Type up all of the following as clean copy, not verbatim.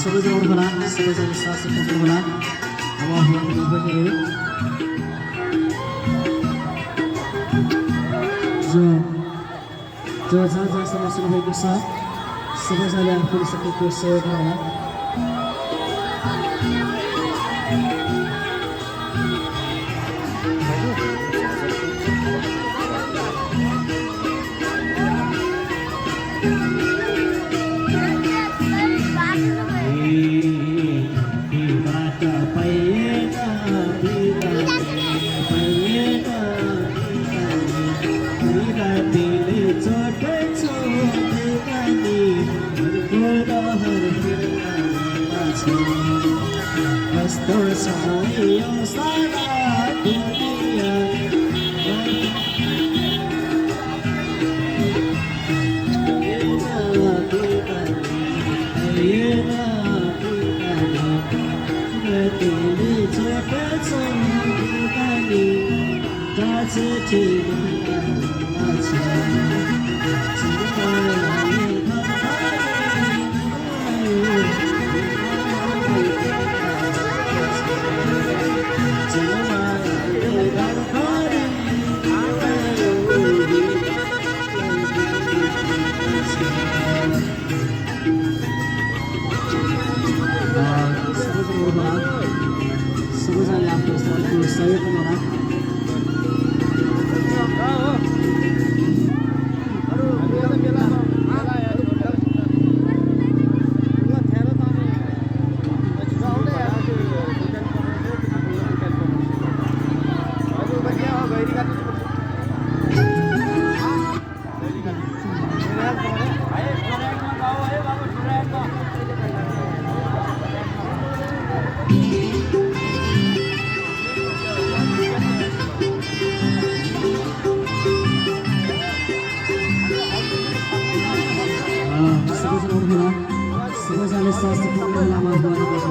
सबैजना उठ्नुहोला, सबैजना सास पक्रिनुहोला। अब हाम्रो बहिनीहरू जो जहाँ जहाँसम्म सुरु भएको छ सबैजनाले आफूले सकेको सहयोग गर्नुहोला। सबैजनाले आफ्नो सहयोग गर्नुहोला। सबैजनाले स्वास्थ्य लामा गर्नुपर्छ।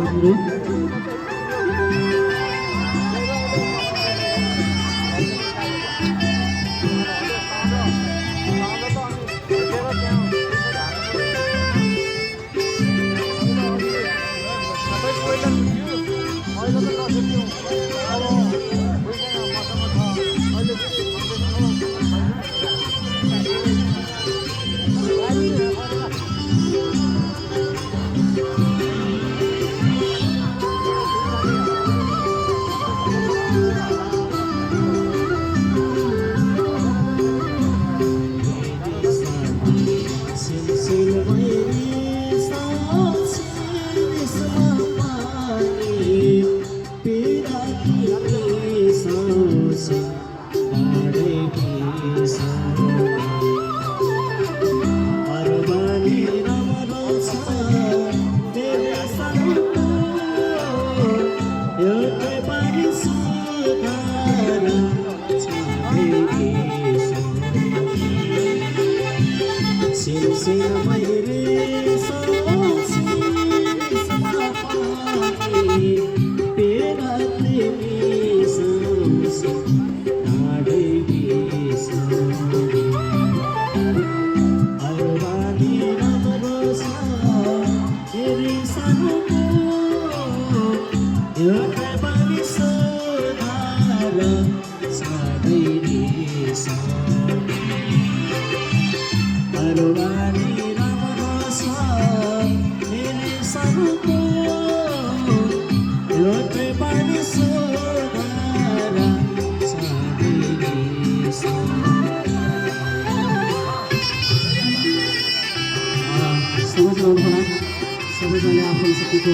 सबैजनाले आफूले सकेको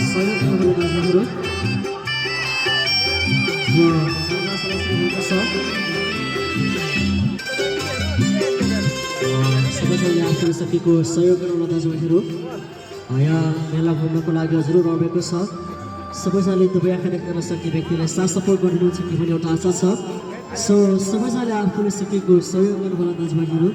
सहयोग गर्नु दाजुभाइहरू यो सबैजनाले आफूले सकेको सहयोग गर्नु दाजुभाइहरू यहाँ मेला घुम्नको लागि हजुर रहेको छ सबैजनाले दुवै आँखा देख्न सक्ने व्यक्तिलाई साथ सपोर्ट गरिदिनुहुन्छ कि भन्ने एउटा आशा छ सो सबैजनाले आफूले सकेको सहयोग गर्नुहोला दाजुभाइहरू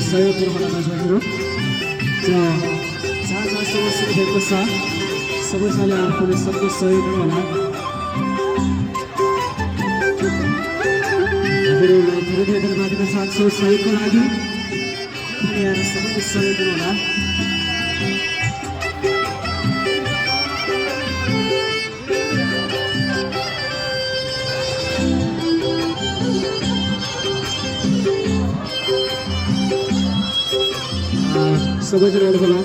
सहयोग गर्नुहोला दाजुभाइहरू जहाँ जहाँ समस्या भएको छ सबैजनाले आफूले सबको सहयोग गर्नुहोला हजुरहरूलाई धेरै धेरै धन्यवाद दिन चाहन्छु सहयोगको लागि सबैले सहयोग गर्नुहोला सबैजनाले होला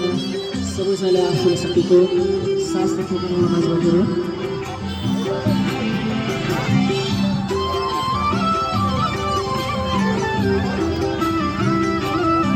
सबैजनाले आफूले सकेको साथ राख्नु दाजुभाइहरू